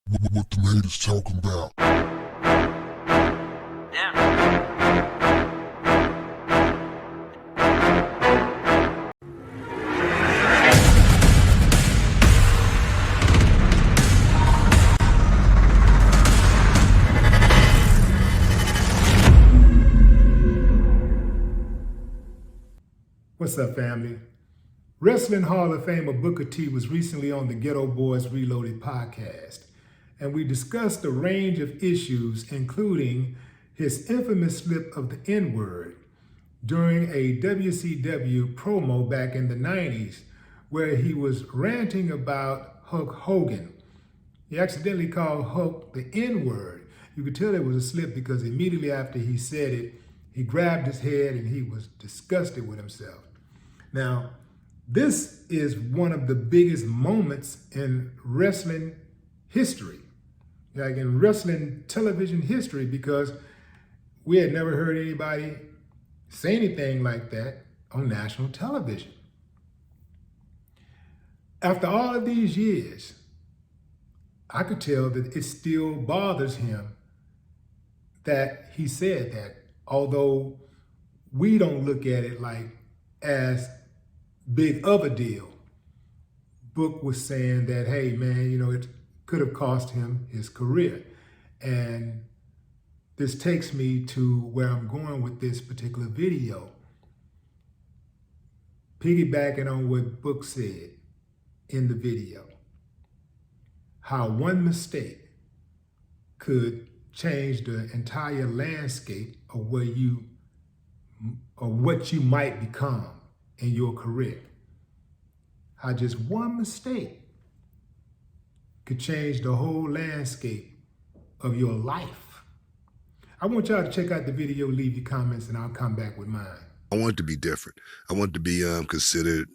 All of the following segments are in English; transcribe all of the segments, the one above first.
What the haters talking about? What's up, family? Wrestling Hall of Famer Booker T was recently on the GETO Boys Reloaded podcast, and we discussed a range of issues, including his infamous slip of the N-word during a WCW promo back in the 90s, where he was ranting about Hulk Hogan. He accidentally called Hulk the N-word. You could tell it was a slip because immediately after he said it, he grabbed his head and he was disgusted with himself. Now, this is one of the biggest moments in wrestling history, like in wrestling television history, because we had never heard anybody say anything like that on national television. After all of these years, I could tell that it still bothers him that he said that, although we don't look at it like as big of a deal. Book was saying that, hey man, it could have cost him his career. And this takes me to where I'm going with this particular video. Piggybacking on what Book said in the video, how one mistake could change the entire landscape of what you might become in your career. How just one mistake could change the whole landscape of your life. I want y'all to check out the video, leave your comments, and I'll come back with mine. I want it to be different. I want it to be considered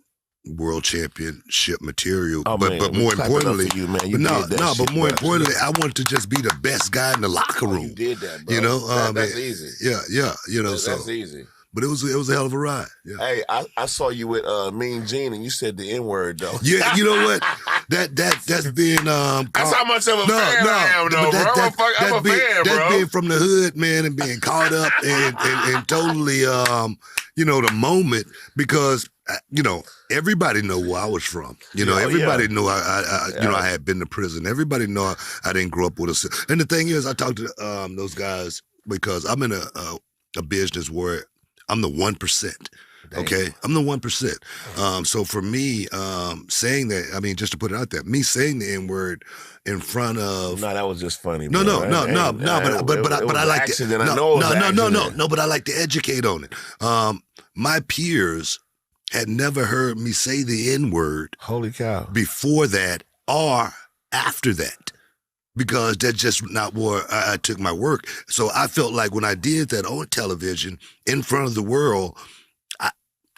world championship material. But more importantly, but more importantly, I want to just be the best guy in the locker room. You did that, bro. That's easy. Yeah. That's easy. But it was a hell of a ride. Yeah. Hey, I saw you with Mean Gene, and you said the N-word though. Yeah, you know what? That's being that's how much of a fan I am, though, bro. I'm a fan, bro. That's being from the hood, man, and being caught up and totally the moment, because everybody know where I was from. Everybody knew I had been to prison. Everybody know I didn't grow up with a. And the thing is, I talked to those guys because I'm in a business where I'm the 1%. Okay, I'm the 1%. So for me, saying that, just to put it out there, me saying the N-word in front of that was just funny. But I like to but I like to educate on it. My peers had never heard me say the N-word. Holy cow! Before that or after that. Because that's just not where I took my work. So I felt like when I did that on television in front of the world,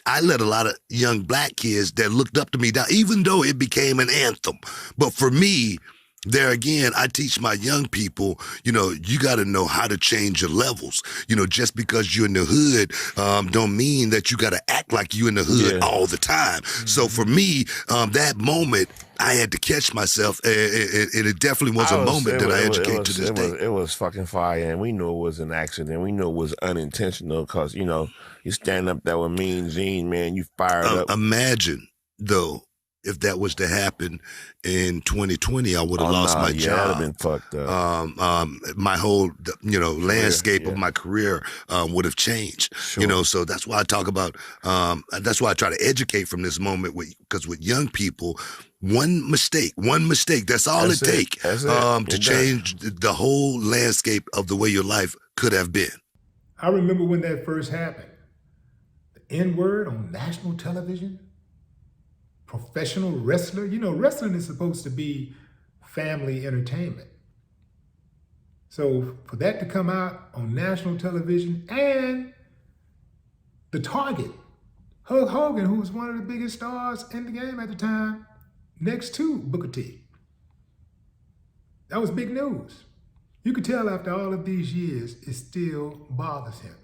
I let a lot of young black kids that looked up to me down, even though it became an anthem. But for me, there again, I teach my young people, you got to know how to change your levels. Just because you're in the hood don't mean that you got to act like you in the hood all the time. Mm-hmm. So for me, that moment, I had to catch myself, and it definitely was a moment that I educate to this day. It was fucking fire, and we knew it was an accident. We knew it was unintentional because, you stand up there with Mean Gene, man, you fired up. Imagine, though, if that was to happen in 2020, I would have lost my job. I'd have been fucked up. My whole, landscape of my career would have changed. Sure. So that's why I talk about. That's why I try to educate from this moment, because with young people, one mistake. That's all it takes to change the whole landscape of the way your life could have been. I remember when that first happened. The N-word on national television. Professional wrestler. Wrestling is supposed to be family entertainment. So for that to come out on national television, and the target, Hulk Hogan, who was one of the biggest stars in the game at the time, next to Booker T. That was big news. You could tell after all of these years, it still bothers him,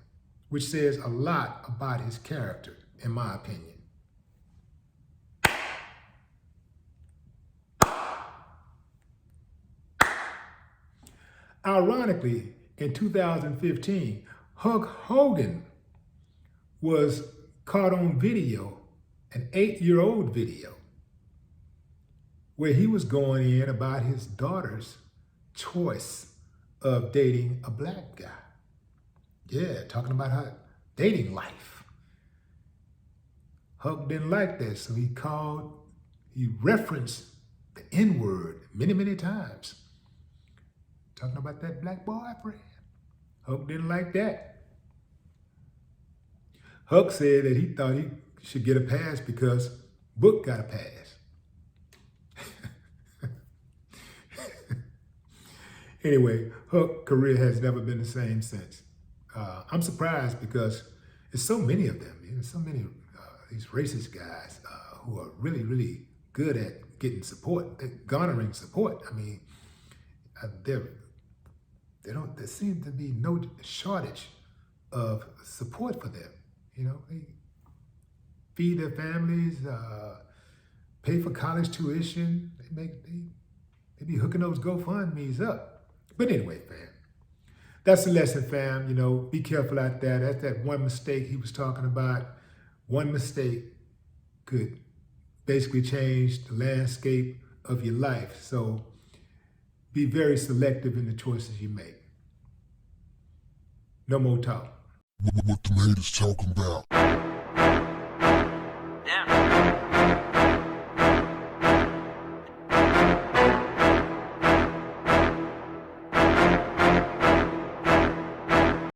which says a lot about his character, in my opinion. Ironically, in 2015, Hulk Hogan was caught on video, an 8-year-old video, where he was going in about his daughter's choice of dating a black guy. Yeah, talking about her dating life. Hulk didn't like that, so he referenced the N-word many, many times. Talking about that black boyfriend. Hulk didn't like that. Hulk said that he thought he should get a pass because Book got a pass. Anyway, Hulk's career has never been the same since. I'm surprised because there's so many of them. There's so many these racist guys who are really, really good at getting support, garnering support. I mean, there seems to be no shortage of support for them. You know, they feed their families, pay for college tuition. They be hooking those GoFundMe's up. But anyway, fam, that's the lesson, fam. You know, be careful out there. That's that one mistake he was talking about. One mistake could basically change the landscape of your life. So be very selective in the choices you make. No more talk. What the haters talking about?